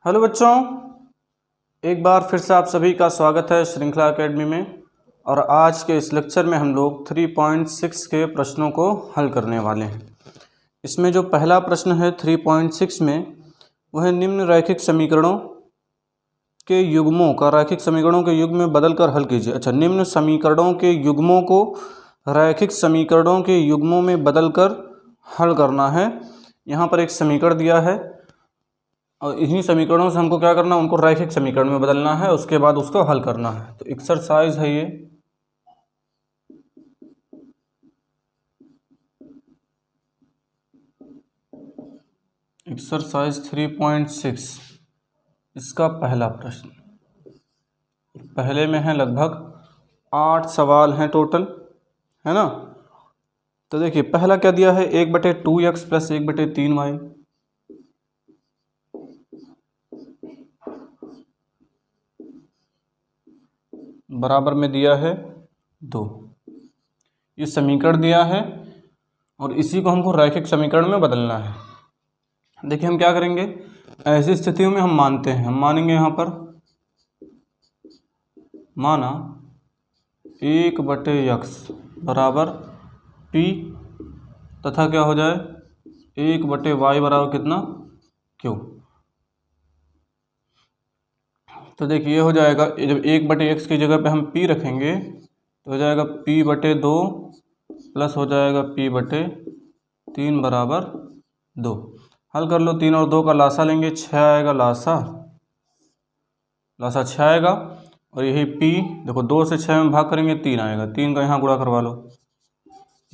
Hello बच्चों, एक बार फिर से आप सभी का स्वागत है श्रृंखला एकेडमी में। और आज के इस लेक्चर में हम लोग 3.6 के प्रश्नों को हल करने वाले हैं। इसमें जो पहला प्रश्न है 3.6 में, वह निम्न रैखिक समीकरणों के युग्मों का रैखिक समीकरणों के युग्म में बदल कर हल कीजिए। अच्छा, निम्न समीकरणों के युग्मों को रैखिक समीकरणों के युग्मों में बदल कर हल करना है। यहाँ पर एक समीकरण दिया है और इन्हीं समीकरणों से हमको क्या करना है, उनको रैखिक समीकरण में बदलना है, उसके बाद उसको हल करना है। तो एक्सरसाइज है ये। एक्सरसाइज 3.6 इसका पहला प्रश्न। पहले में है लगभग 8 सवाल हैं टोटल, है ना। तो देखिए पहला क्या दिया है, 1/2x प्लस 1/3y बराबर में दिया है 2। ये समीकरण दिया है और इसी को हमको रैखिक समीकरण में बदलना है। देखिए हम क्या करेंगे, ऐसी स्थितियों में हम मानेंगे यहाँ पर माना 1/x बराबर p तथा क्या हो जाए 1/y बराबर कितना q। तो देखिए ये हो जाएगा, जब 1/x की जगह पे हम p रखेंगे तो हो जाएगा p/2 प्लस हो जाएगा p/3 बराबर 2। हल कर लो, 3 और 2 का लासा लेंगे, 6 आएगा लासा 6 आएगा। और यही p देखो 2 से 6 में भाग करेंगे 3 आएगा, 3 का यहाँ गुणा करवा लो।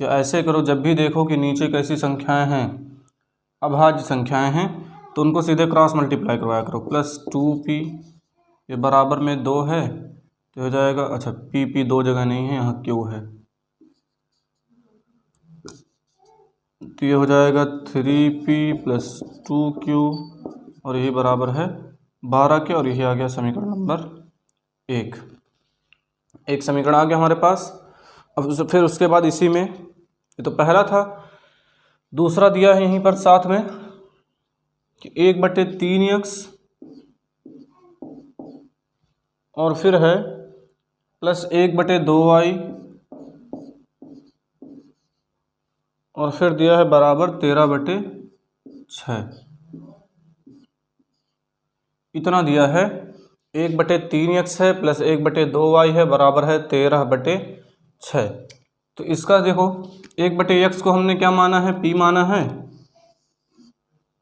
या ऐसे करो, जब भी देखो कि नीचे कैसी संख्याएं हैं, अभाज्य संख्याएं हैं, तो उनको सीधे क्रॉस मल्टीप्लाई करवाया करो। प्लस 2p ये बराबर में 2 है तो हो जाएगा, अच्छा p दो जगह नहीं है, यहाँ q है, तो ये हो जाएगा 3p प्लस 2q और यही बराबर है 12 के। और यही आ गया समीकरण नंबर 1। एक समीकरण आ गया हमारे पास। अब फिर उसके बाद इसी में, ये तो पहला था, दूसरा दिया है यहीं पर साथ में कि 1/3x और फिर है प्लस 1/2y और फिर दिया है बराबर 13/6। इतना दिया है, 1/3x है प्लस 1/2y है बराबर है 13/6। तो इसका देखो 1/x को हमने क्या माना है, p माना है,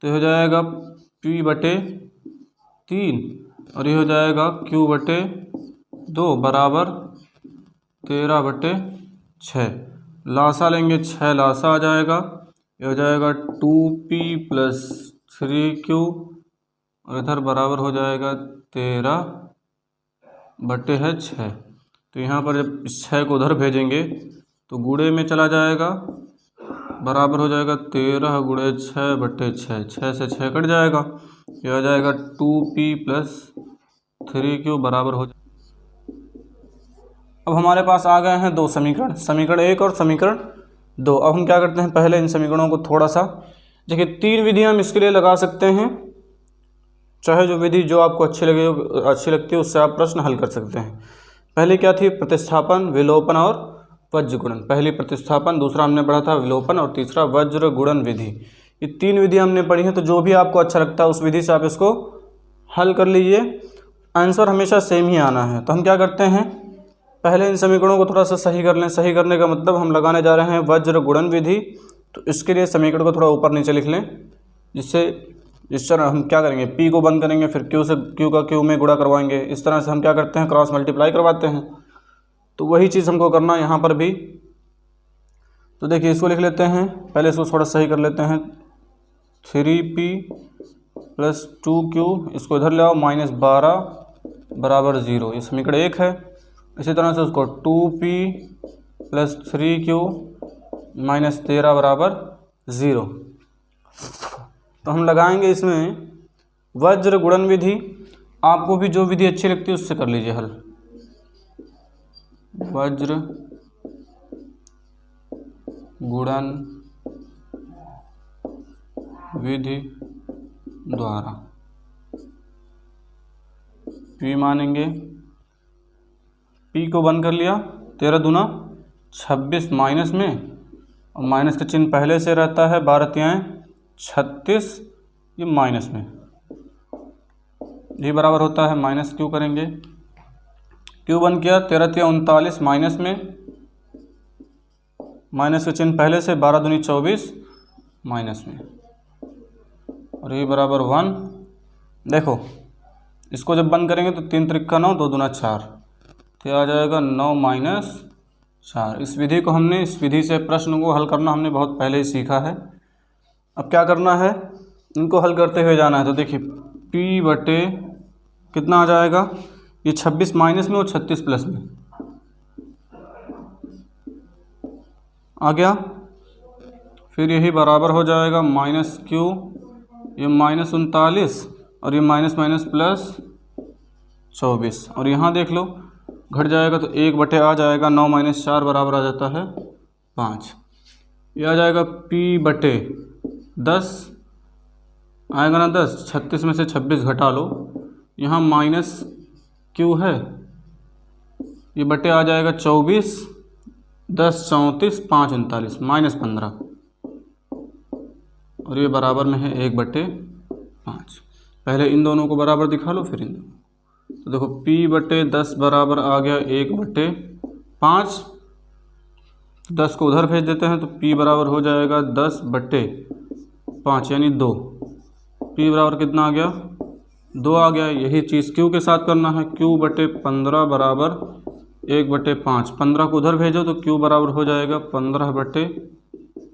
तो हो जाएगा p/3 और ये हो जाएगा q/2 बराबर 13/6। लासा लेंगे, 6 लासा आ जाएगा, ये हो जाएगा 2p प्लस 3q और इधर बराबर हो जाएगा 13/6। तो यहाँ पर जब इस 6 को उधर भेजेंगे तो गुणे में चला जाएगा, बराबर हो जाएगा 13 × 6/6, 6 से 6 कट जाएगा, ये हो जाएगा 2p प्लस 3q बराबर हो। अब हमारे पास आ गए हैं दो समीकरण, समीकरण 1 और समीकरण 2। अब हम क्या करते हैं, पहले इन समीकरणों को थोड़ा सा देखिए, 3 विधियां हम इसके लिए लगा सकते हैं, चाहे जो विधि जो आपको अच्छी लगती है उससे आप प्रश्न हल कर सकते हैं। पहली क्या थी, प्रतिस्थापन, विलोपन और वज्र गुणन। पहली प्रतिस्थापन, दूसरा हमने पढ़ा था विलोपन और तीसरा वज्र गुणन विधि। ये 3 विधियां हमने पढ़ी हैं। तो जो भी आपको अच्छा लगता है उस विधि से आप इसको हल कर लीजिए, आंसर हमेशा सेम ही आना है। तो हम क्या करते हैं, पहले इन समीकरणों को थोड़ा सा सही कर लें। सही करने का मतलब हम लगाने जा रहे हैं वज्र गुणन विधि। तो इसके लिए समीकरण को थोड़ा ऊपर नीचे लिख लें, जिससे इस तरह हम क्या करेंगे, p को बंद करेंगे, फिर q से q का q में गुणा करवाएंगे। इस तरह से हम क्या करते हैं, क्रॉस मल्टीप्लाई करवाते हैं। तो वही चीज़ हमको करना है यहाँ पर भी। तो देखिए इसको लिख लेते हैं, पहले इसको थोड़ा सही कर लेते हैं। 3p प्लस 2q, इसको इधर ले आओ, -12 बराबर 0, ये समीकरण 1 है। इसी तरह से उसको 2p प्लस 3q -13 बराबर 0। तो हम लगाएंगे इसमें वज्र गुणन विधि। आपको भी जो विधि अच्छी लगती है उससे कर लीजिए हल। वज्र गुणन विधि द्वारा P मानेंगे। P को बंद कर लिया, 13 दूना 26 माइनस में, और माइनस का चिन्ह पहले से रहता है, 12 तियाएँ 36, ये माइनस में, ये बराबर होता है माइनस क्यू करेंगे। क्यू बन किया, 13 तिया 39 माइनस में, माइनस का चिन्ह पहले से, 12 दूनी 24 माइनस में, और ये बराबर 1। देखो इसको जब बंद करेंगे तो 3 त्रिक्का 9, 2 दूना 4, तो आ जाएगा 9 माइनस 4। इस विधि को हमने, इस विधि से प्रश्न को हल करना हमने बहुत पहले ही सीखा है। अब क्या करना है, इनको हल करते हुए जाना है। तो देखिए P बटे कितना आ जाएगा, ये 26 माइनस में और 36 प्लस में आ गया, फिर यही बराबर हो जाएगा माइनस क्यू, ये माइनस 39 और ये माइनस माइनस प्लस 24, और यहाँ देख लो घट जाएगा तो 1 बटे आ जाएगा, 9 माइनस 4 बराबर आ जाता है 5। ये आ जाएगा P बटे 10 आएगा ना 10, 36 में से 26 घटा लो, यहाँ माइनस क्यू है, ये बटे आ जाएगा 24, 10 34 5 39 माइनस 15, और ये बराबर में है 1 बटे 5। पहले इन दोनों को बराबर दिखा लो, फिर इन दोनों। तो देखो P बटे 10 बराबर आ गया 1 बटे 5, 10 को उधर भेज देते हैं तो P बराबर हो जाएगा 10 बटे 5 यानी 2। P बराबर कितना आ गया, 2 आ गया। यही चीज़ Q के साथ करना है, Q बटे 15 बराबर 1 बटे 5, 15 को उधर भेजो तो Q बराबर हो जाएगा 15 बटे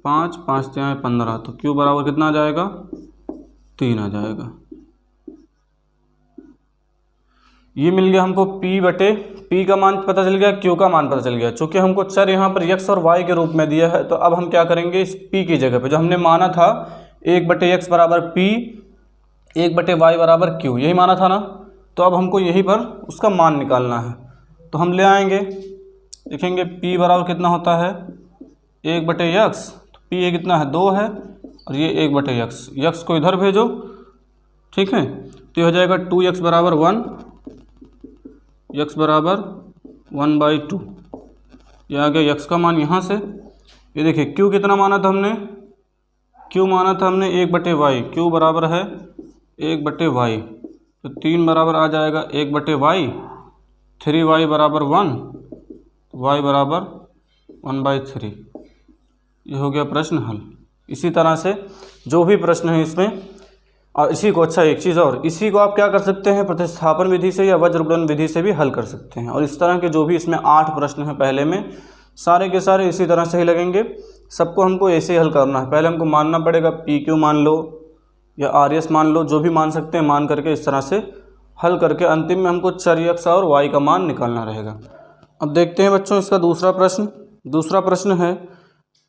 5, 5 तिहाई 15, तो Q बराबर कितना आ जाएगा, 3 आ जाएगा। ये मिल गया हमको P बटे, P का मान पता चल गया, Q का मान पता चल गया। चूँकि हमको चर यहाँ पर x और y के रूप में दिया है, तो अब हम क्या करेंगे, इस P की जगह पे जो हमने माना था 1 बटे x बराबर P, 1 बटे y बराबर Q, यही माना था ना, तो अब हमको यहीं पर उसका मान निकालना है। तो हम ले आएंगे, देखेंगे P बराबर कितना होता है 1 बटे x, तो P ये कितना है 2 है, और ये 1 बटे x को इधर भेजो, ठीक है, तो ये हो जाएगा 2x बराबर 1, x बराबर 1/2। ये आ गया x का मान यहाँ से। ये देखिए q कितना माना था हमने, q माना था हमने 1 बटे y, q बराबर है 1 बटे y, तो 3 बराबर आ जाएगा 1 बटे y, 3y बराबर 1, y बराबर 1/3। ये हो गया प्रश्न हल। इसी तरह से जो भी प्रश्न है इसमें, और इसी को, अच्छा एक चीज़ और, इसी को आप क्या कर सकते हैं, प्रतिस्थापन विधि से या वज्रगुणन विधि से भी हल कर सकते हैं। और इस तरह के जो भी इसमें 8 प्रश्न हैं पहले में, सारे के सारे इसी तरह से ही लगेंगे। सबको हमको ऐसे ही हल करना है। पहले हमको मानना पड़ेगा PQ मान लो या RS मान लो, जो भी मान सकते हैं, मान करके इस तरह से हल करके अंतिम में हमको चर x और y का मान निकालना रहेगा। अब देखते हैं बच्चों इसका दूसरा प्रश्न। दूसरा प्रश्न है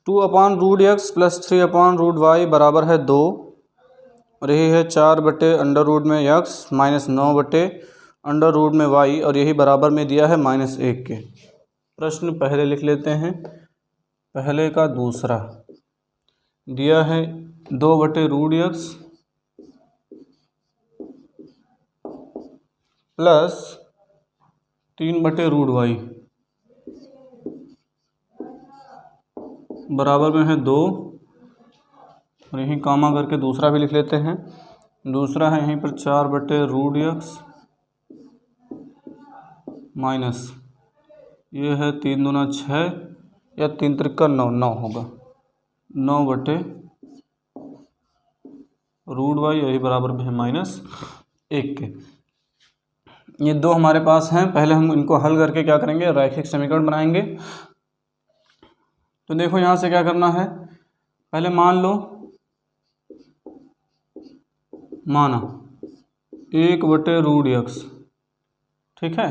2/√x प्लस 3/√y बराबर है 2, और यही है 4 बटे अंडर रूट में x माइनस 9 बटे अंडर रूट में y, और यही बराबर में दिया है -1 के। प्रश्न पहले लिख लेते हैं, पहले का दूसरा दिया है 2 बटे रूट x प्लस 3 बटे रूट y बराबर में है 2, और यहीं कामा करके दूसरा भी लिख लेते हैं। दूसरा है यहीं पर 4 बटे रूट x माइनस, ये है 3 दूना 6 या 3 त्रिक्का 9, 9 होगा, 9 बटे रूट y, यही बराबर में है -1 के। ये दो हमारे पास हैं। पहले हम इनको हल करके क्या करेंगे, रैखिक समीकरण बनाएंगे। तो देखो यहाँ से क्या करना है, पहले मान लो, माना 1 बटे रूट x, ठीक है,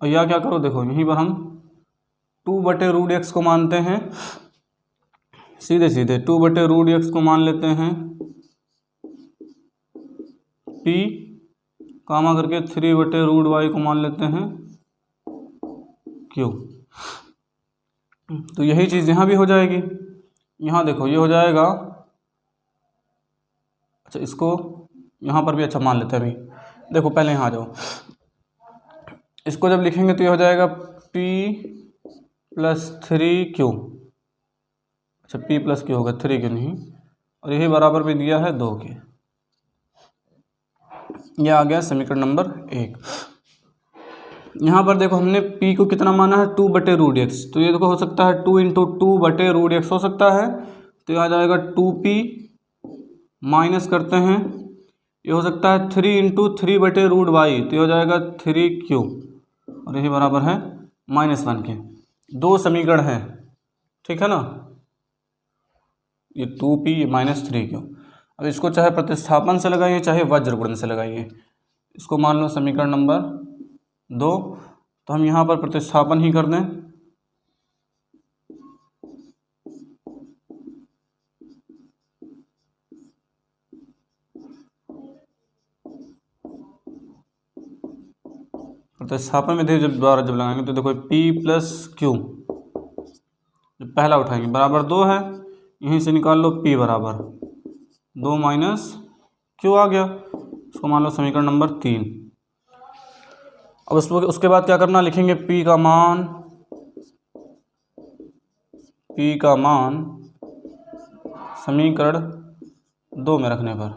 और या क्या करो, देखो यहीं पर हम 2 बटे रूट x को मानते हैं, सीधे सीधे 2 बटे रूट x को मान लेते हैं P, कामा करके 3 बटे रूट y को मान लेते हैं Q। तो यही चीज़ यहाँ भी हो जाएगी। यहाँ देखो ये हो जाएगा, अच्छा इसको यहाँ पर भी अच्छा मान लेते हैं अभी, देखो पहले यहाँ आ जाओ, इसको जब लिखेंगे तो ये हो जाएगा p प्लस 3q। अच्छा p प्लस q होगा, 3q नहीं, और यही बराबर भी दिया है 2 के। ये आ गया समीकरण नंबर 1। यहाँ पर देखो हमने p को कितना माना है 2/√x, तो ये देखो हो सकता है 2 × 2/√x हो सकता है, तो ये आ जाएगा 2p माइनस करते हैं, ये हो सकता है 3 × 3/√y, तो ये हो जाएगा 3q, और यही बराबर है -1 के। 2 समीकरण हैं, ठीक है ना, ये 2p -3q। अब इसको चाहे प्रतिस्थापन से लगाइए चाहे वज्र गुणन से लगाइए। इसको मान लो समीकरण नंबर 2, तो हम यहाँ पर प्रतिस्थापन ही कर दें। प्रतिस्थापन विधि जब लगाएंगे तो देखो p प्लस q, जब पहला उठाएंगे बराबर 2 है, यहीं से निकाल लो p बराबर 2 माइनस q आ गया। इसको मान लो समीकरण नंबर 3। अब उसके बाद क्या करना, लिखेंगे p का मान समीकरण 2 में रखने पर,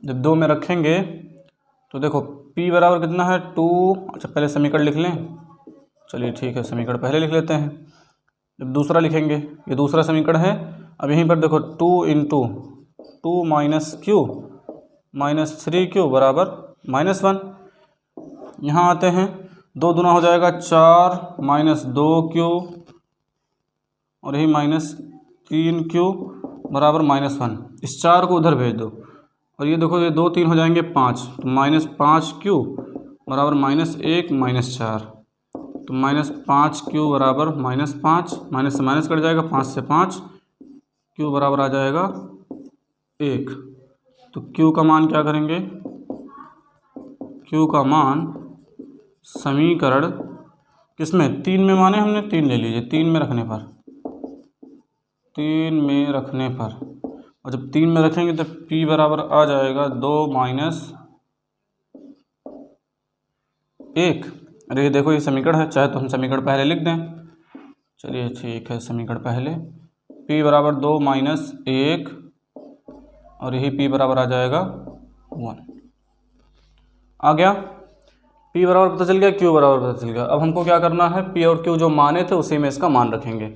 जब 2 में रखेंगे तो देखो p बराबर कितना है 2। अच्छा पहले समीकरण लिख लें, चलिए ठीक है, समीकरण पहले लिख लेते हैं। जब दूसरा लिखेंगे, ये दूसरा समीकरण है। अब यहीं पर देखो 2 × 2 माइनस q माइनस 3q बराबर -1। यहाँ आते हैं, 2 दूना हो जाएगा 4 माइनस 2q, और यही -3q बराबर -1। इस 4 को उधर भेज दो, और ये देखो ये 2 3 हो जाएंगे 5, तो -5q बराबर -1 -4, तो -5q बराबर -5, माइनस से माइनस कट जाएगा, 5 से 5, q बराबर आ जाएगा 1। तो q का मान क्या करेंगे, q का मान समीकरण किसमें 3 में माने हमने, 3 ले लीजिए, 3 में रखने पर, 3 में रखने पर, और जब 3 में रखेंगे तो p बराबर आ जाएगा 2 माइनस 1। अरे ये देखो ये समीकरण है, चाहे तो हम समीकरण पहले लिख दें। चलिए ठीक है, समीकरण पहले p बराबर 2 माइनस 1, और यही p बराबर आ जाएगा 1। आ गया, p बराबर पता चल गया, q बराबर पता चल गया। अब हमको क्या करना है, p और q जो माने थे उसी में इसका मान रखेंगे।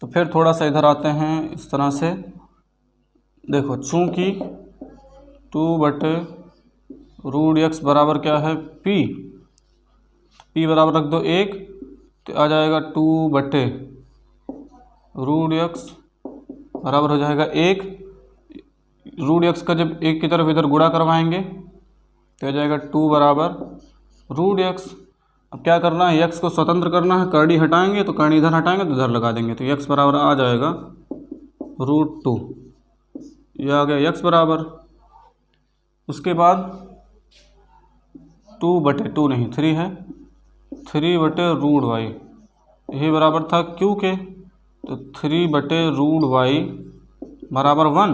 तो फिर थोड़ा सा इधर आते हैं, इस तरह से देखो, चूँकि 2/√x बराबर क्या है p बराबर रख दो 1, तो आ जाएगा 2/√x बराबर हो जाएगा 1। √x का जब एक की तरफ इधर गुणा करवाएंगे तो आ जाएगा 2 बराबर √x। अब क्या करना है, x को स्वतंत्र करना है, कर्णी हटाएंगे तो कर्णी इधर हटाएंगे तो इधर लगा देंगे, तो x बराबर आ जाएगा √2। ये आ गया x बराबर। उसके बाद 2/2 नहीं 3 है, 3/√y, यही बराबर था q के, तो 3/√y बराबर 1।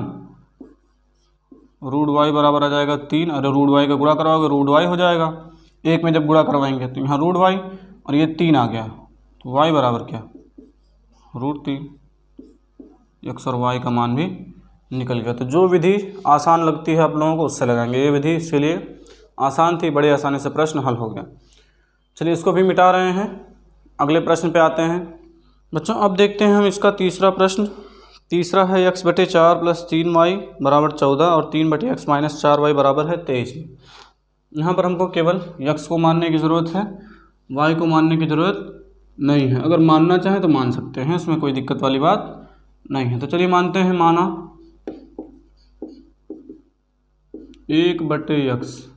√y बराबर आ जाएगा 3, अरे √y का गुणा करवाओगे √y हो जाएगा, एक में जब गुणा करवाएंगे तो यहाँ √y, और ये 3 आ गया, तो y बराबर क्या √3। x और y का मान भी निकल गया। तो जो विधि आसान लगती है आप लोगों को उससे लगाएंगे, ये विधि इसके लिए आसान थी, बड़े आसानी से प्रश्न हल हो गया। चलिए इसको भी मिटा रहे हैं, अगले प्रश्न पे आते हैं बच्चों। अब देखते हैं हम इसका तीसरा प्रश्न। तीसरा है x/4 + 3y बराबर 14 और 3/x - 4y बराबर है 23। यहाँ पर हमको केवल x को मानने की ज़रूरत है, y को मानने की ज़रूरत नहीं है। अगर मानना चाहें तो मान सकते हैं, इसमें कोई दिक्कत वाली बात नहीं है। तो चलिए मानते हैं, माना 1/x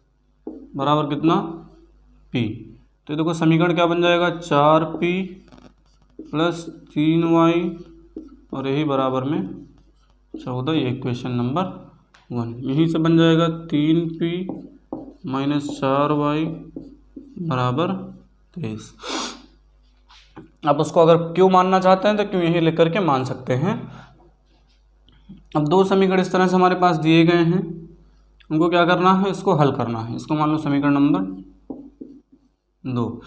बराबर कितना p, तो देखो समीकरण क्या बन जाएगा 4p + 3y और यही बराबर में 14। ये इक्वेशन नंबर 1 यहीं से बन जाएगा 3p - 4y बराबर 23। आप उसको अगर क्यों मानना चाहते हैं तो क्यों यही लिख करके मान सकते हैं। अब दो समीकरण इस तरह से हमारे पास दिए गए हैं, उनको क्या करना है, इसको हल करना है। इसको मान लो समीकरण नंबर 2।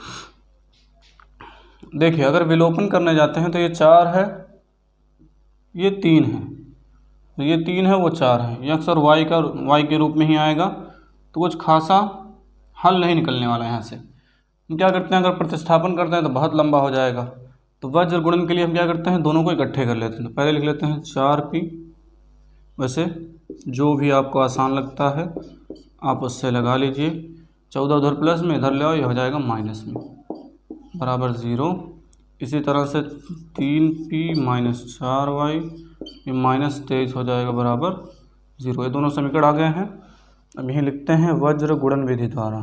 देखिए अगर विलोपन करने जाते हैं तो ये 4 है, ये 3 है, तो ये 3 है वो 4 है, एक्स और वाई के रूप में ही आएगा, तो कुछ खासा हल नहीं निकलने वाला है यहाँ से। हम क्या करते हैं, अगर प्रतिस्थापन करते हैं तो बहुत लंबा हो जाएगा, तो वज्र गुणन के लिए हम क्या करते हैं, दोनों को इकट्ठे कर लेते हैं। तो पहले लिख लेते हैं 4p, वैसे जो भी आपको आसान लगता है आप उससे लगा लीजिए। 14 उधर प्लस में, इधर ले आओ, ये हो जाएगा माइनस में, बराबर 0। इसी तरह से 3p माइनस 4y, ये माइनस 23 हो जाएगा बराबर 0। ये दोनों समीकरण आ गए हैं। अब यहीं लिखते हैं वज्र गुणन विधि द्वारा।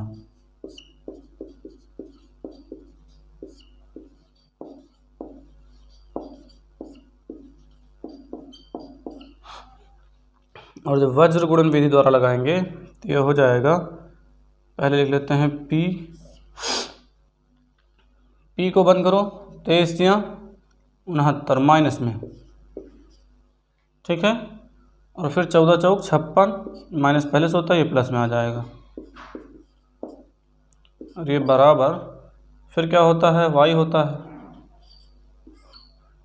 और जब वज्र गुणन विधि द्वारा लगाएंगे तो यह हो जाएगा, पहले लिख लेते हैं p को बंद करो, 23 या 69 माइनस में, ठीक है। और फिर 14 चौक 56, माइनस पहले से होता है, ये प्लस में आ जाएगा, और ये बराबर फिर क्या होता है, y होता है।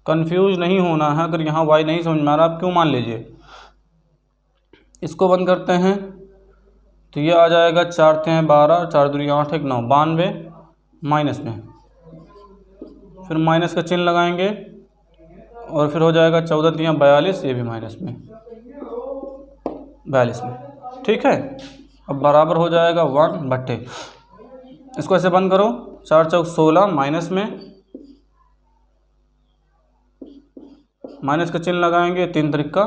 कंफ्यूज नहीं होना है, अगर यहाँ y नहीं समझ में आ रहा आप क्यों मान लीजिए। इसको बंद करते हैं तो ये आ जाएगा 4 × 12, 4 दूनी 8, 1 9, 92 माइनस में, फिर माइनस का चिन्ह लगाएंगे और फिर हो जाएगा 14 × 42, ये भी माइनस में, 42 में, ठीक है। अब बराबर हो जाएगा 1/, इसको ऐसे बंद करो, 4 चौक 16 माइनस में, माइनस का चिन्ह लगाएंगे, 3 त्रिका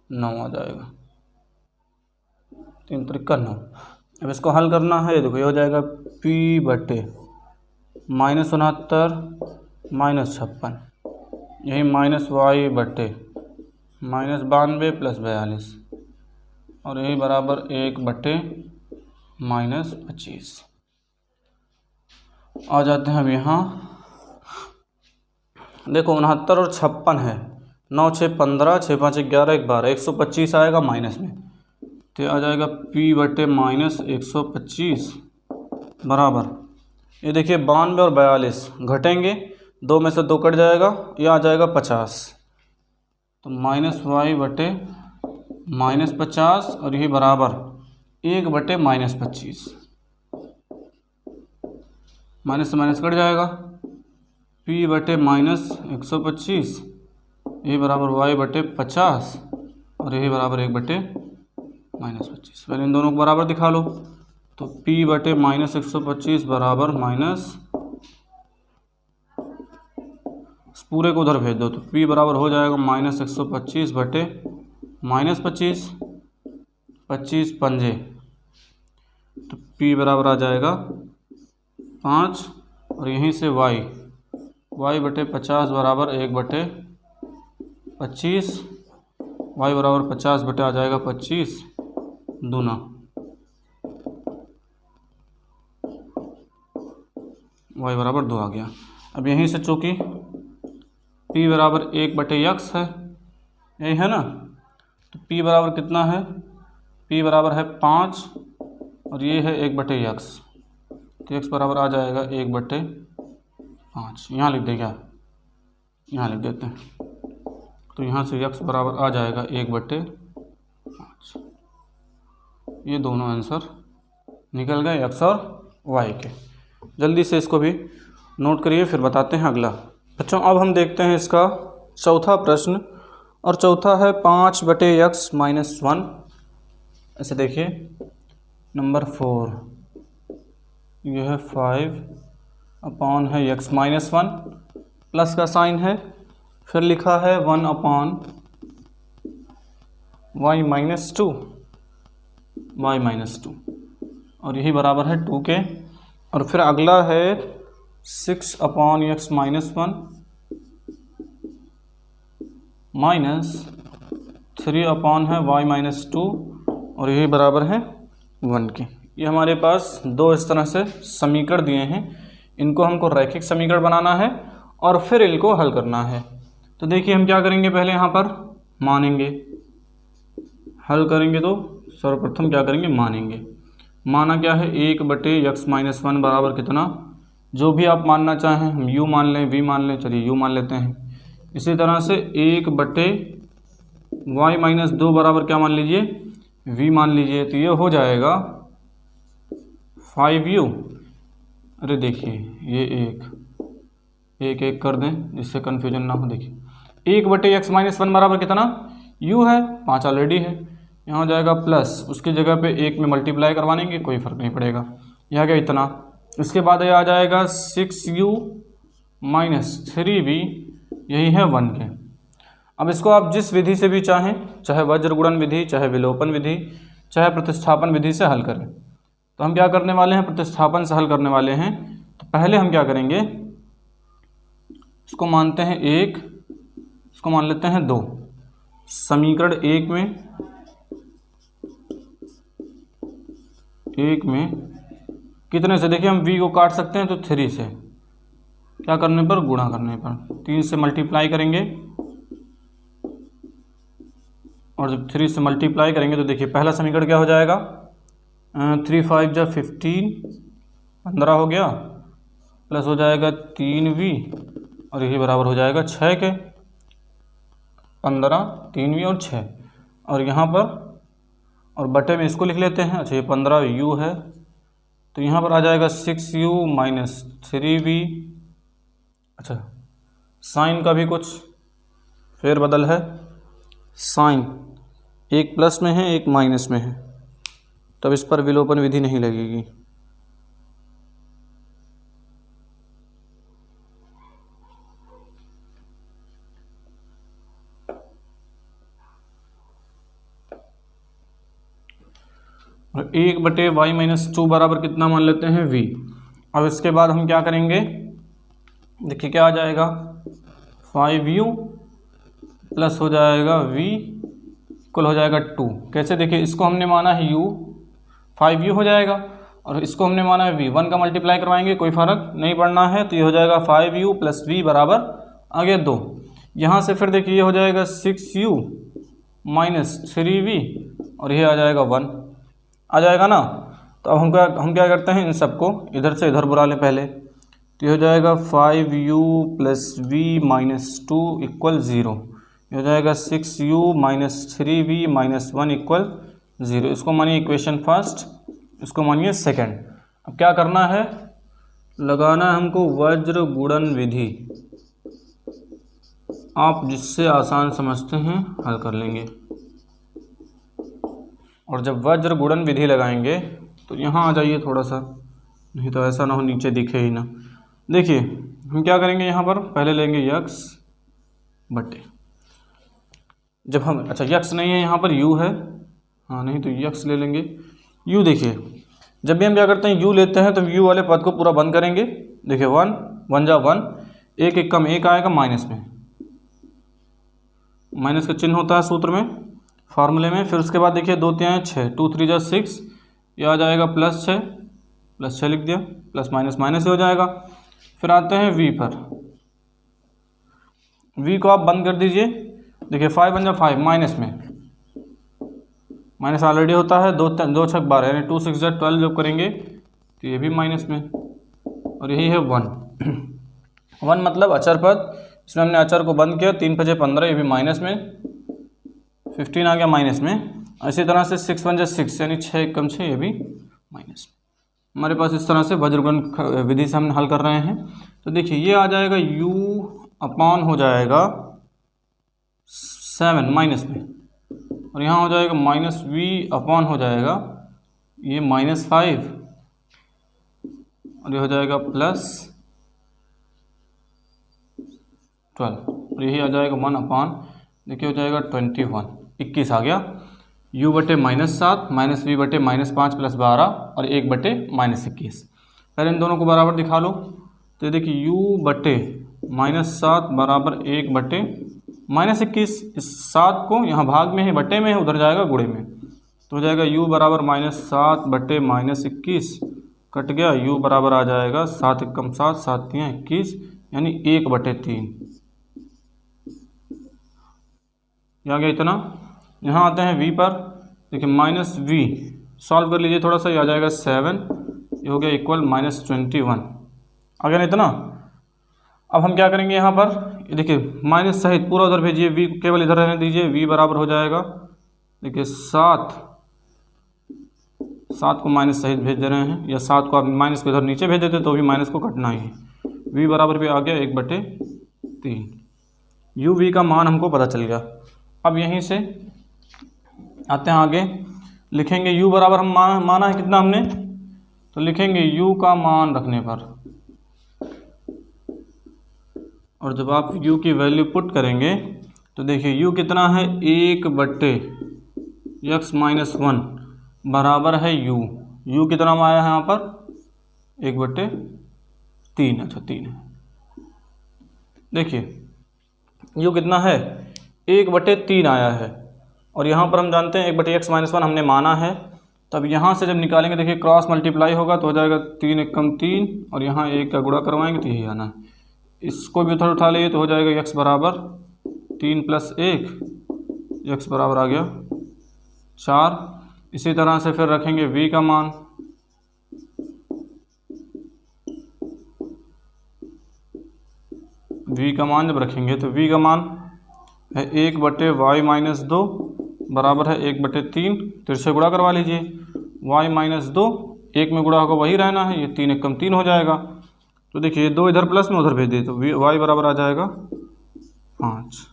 9 आ जाएगा, 3 त्रिका 9। अब इसको हल करना है, देखो ये हो जाएगा p/, माइनस 69 माइनस 56, यही माइनस y/, माइनस 92 प्लस 42, और यही बराबर 1/, माइनस 25। आ जाते हैं अब यहाँ, देखो 69 और 56 है, 9 6 15, 6 5 11, 1 12, 125 आएगा माइनस में, तो आ जाएगा p/, माइनस 125 बराबर, ये देखिए 92 और 42 घटेंगे, 2 में से 2 कट जाएगा, ये आ जाएगा 50, तो माइनस y/, माइनस 50, और यही बराबर 1/, माइनस 25, माइनस से माइनस कट जाएगा, p/, माइनस 125, यही बराबर y/, 50, और यही बराबर 1/, माइनस 25। पहले इन दोनों को बराबर दिखा लो, तो p/, माइनस 125 बराबर माइनस, पूरे को उधर भेज दो, तो p बराबर हो जाएगा माइनस 125/, माइनस 25, 25 पंजे, तो p बराबर आ जाएगा 5, और यहीं से y/, 50 बराबर 1/25, y बराबर 50 आ जाएगा 25 दूना, y बराबर 2 आ गया। अब यहीं से चूँकि p बराबर 1/x है, यही है ना, तो p बराबर कितना है, p बराबर है 5, और ये है 1/x, तो x बराबर आ जाएगा 1/5। यहाँ लिख दे, क्या यहाँ लिख देते हैं, तो यहाँ से x बराबर आ जाएगा 1/5। ये दोनों आंसर निकल गए x और y के। जल्दी से इसको भी नोट करिए, फिर बताते हैं अगला। बच्चों अब हम देखते हैं इसका चौथा प्रश्न, और चौथा है 5/x - 1। ऐसे देखिए नंबर 4, यह है 5 है x - 1, प्लस का साइन है, फिर लिखा है 1/y - 2, और यही बराबर है 2 के। और फिर अगला है 6/x - 1 माइनस 3 है y - 2, और यही बराबर है 1 के। ये हमारे पास दो इस तरह से समीकरण दिए हैं, इनको हमको रैखिक समीकरण बनाना है और फिर इनको हल करना है। तो देखिए हम क्या करेंगे, पहले यहाँ पर मानेंगे हल करेंगे तो सर्वप्रथम क्या करेंगे, मानेंगे। माना क्या है, 1/x-1 बराबर कितना, जो भी आप मानना चाहें, हम u मान लें, v मान लें, चलिए u मान लेते हैं। इसी तरह से 1/y-2 बराबर क्या मान लीजिए, v मान लीजिए। तो ये हो जाएगा 5u। अरे देखिए ये एक कर दें जिससे कन्फ्यूजन ना हो। देखिए 1/x-1 बराबर कितना, u है, 5 ऑलरेडी है। यहाँ हो जाएगा प्लस, उसकी जगह पे 1 में मल्टीप्लाई करवाएंगे, कोई फ़र्क नहीं पड़ेगा। यह क्या इतना, इसके बाद ये आ जाएगा 6u - 3v, यही है 1 के। अब इसको आप जिस विधि से भी चाहें, चाहे वज्र गुणन विधि, चाहे विलोपन विधि, चाहे प्रतिस्थापन विधि से हल करें। तो हम क्या करने वाले हैं, प्रतिस्थापन से हल करने वाले हैं। तो पहले हम क्या करेंगे, इसको मानते हैं 1, इसको मान लेते हैं 2। समीकरण 1 में कितने से, देखिए हम v को काट सकते हैं तो 3 से, क्या करने पर, गुणा करने पर। 3 से मल्टीप्लाई करेंगे, और जब 3 से मल्टीप्लाई करेंगे तो देखिए पहला समीकरण क्या हो जाएगा, 3 5 जा 15, 15 हो गया, प्लस हो जाएगा 3v, और यही बराबर हो जाएगा 6 के। 15, 3v और 6, और यहाँ पर और बटे में इसको लिख लेते हैं। अच्छा ये 15u है, तो यहाँ पर आ जाएगा 6u - 3v। अच्छा साइन का भी कुछ फेरबदल है, साइन एक प्लस में है, एक माइनस में है, तब इस पर विलोपन विधि नहीं लगेगी। और 1/y-2 बराबर कितना मान लेते हैं, v। अब इसके बाद हम क्या करेंगे, देखिए क्या आ जाएगा, 5u प्लस हो जाएगा v इक्वल हो जाएगा 2। कैसे, देखिए इसको हमने माना है u, 5u हो जाएगा, और इसको हमने माना है v। 1 का मल्टीप्लाई करवाएंगे, कोई फ़र्क नहीं पड़ना है, तो ये हो जाएगा 5u प्लस v बराबर आ गया 2। यहाँ से फिर देखिए ये हो जाएगा 6u - 3v, और ये आ जाएगा 1, आ जाएगा ना। तो अब हम क्या करते हैं, इन सबको इधर से इधर बुला लें पहले। तो ये हो जाएगा 5u प्लस v - 2 इक्वल 0। ये हो जाएगा 6u - 3v - 1 इक्वल 0। इसको मानिए इक्वेशन फर्स्ट, इसको मानिए सेकंड। अब क्या करना है, लगाना है हमको वज्र गुणन विधि। आप जिससे आसान समझते हैं हल कर लेंगे। और जब वज्र गुणन विधि लगाएंगे तो यहाँ आ जाइए थोड़ा सा, नहीं तो ऐसा ना हो नीचे दिखे ही ना। देखिए हम क्या करेंगे, यहाँ पर पहले लेंगे यक्स बटे, जब हम, अच्छा यक्स नहीं है यहाँ पर u है, हाँ नहीं तो यक्स ले लेंगे u। देखिए जब भी हम क्या करते हैं u लेते हैं तो u वाले पद को पूरा बंद करेंगे। देखिए 1 1 जा 1, 1 1 कम 1 आएगा माइनस में, माइनस का चिन्ह होता है सूत्र में, फार्मूले में। फिर उसके बाद देखिए 2 3 6, 2 3 जा 6, ये आ जाएगा +6, +6 लिख दिया, प्लस माइनस माइनस ही हो जाएगा। फिर आते हैं v पर, v को आप बंद कर दीजिए। देखिए 5 1 जा 5, माइनस में, माइनस ऑलरेडी होता है, 2 6 12, यानी 2 6 जा 12 जब करेंगे तो ये भी माइनस में, और यही है 1 1 मतलब अचर पद, इसमें हमने अचर को बंद किया। 3 5 15, ये भी माइनस में, 15 आ गया माइनस में। इसी तरह से 6 1 जा 6, यानी 6 1 कम 6, ये भी माइनस में। हमारे पास इस तरह से वज्रगुणन विधि से हम हल कर रहे हैं। तो देखिए ये आ जाएगा u अपॉन हो जाएगा 7 माइनस में, और यहाँ हो जाएगा -v अपॉन हो जाएगा ये -5, और ये हो जाएगा +12, और यही आ जाएगा 1 अपॉन, देखिए हो जाएगा 21, 21 आ गया। u बटे -7 -v बटे -5 + 12, और 1 बटे -21। पहले इन दोनों को बराबर दिखा लो। तो देखिए u बटे -7 बराबर 1 बटे -21। इस 7 को यहाँ भाग में है, बटे में है, उधर जाएगा गुणे में, तो हो जाएगा u बराबर -7 बटे -21, कट गया। u बराबर आ जाएगा 7 1 कम 7, 7 3 21, यानी 1 बटे 3। आ गया इतना। यहाँ आते हैं v पर, देखिए माइनस वी सॉल्व कर लीजिए थोड़ा सा, ये आ जाएगा 7, ये हो गया इक्वल -21 आ गया ना इतना। अब हम क्या करेंगे यहाँ पर, ये देखिए माइनस सहित पूरा उधर भेजिए, वी केवल इधर रहने दीजिए, वी बराबर हो जाएगा देखिए 7 को माइनस सहित भेज दे रहे हैं, या 7 को आप माइनस को इधर नीचे भेज देते तो भी माइनस को कटना ही है। वी बराबर भी आ गया 1/3। यू वी का मान हमको पता चल गया। अब यहीं से आते हैं आगे, लिखेंगे u बराबर हम माना है कितना हमने, तो लिखेंगे u का मान रखने पर, और जब आप u की वैल्यू पुट करेंगे तो देखिए u कितना है 1/x-1 बराबर है u कितना आया है यहाँ पर 1/3। अच्छा 3 है, देखिए u कितना है 1/3 आया है, और यहाँ पर हम जानते हैं 1/x-1 हमने माना है। तब यहाँ से जब निकालेंगे देखिए क्रॉस मल्टीप्लाई होगा तो हो जाएगा 3 एकम 3, और यहाँ 1 का गुणा करवाएंगे तो यही आना है। इसको भी उधर उठा लिए तो हो जाएगा x बराबर 3 + 1, x बराबर आ गया 4। इसी तरह से फिर रखेंगे v का मान, जब रखेंगे तो v का मान है 1/y-2 बराबर है 1/3, तिरछे गुणा करवा लीजिए, y-2 1 में गुणा होगा वही रहना है, ये 3 एकम 3 हो जाएगा। तो देखिए 2 इधर प्लस में उधर भेज दिए तो y बराबर आ जाएगा 5।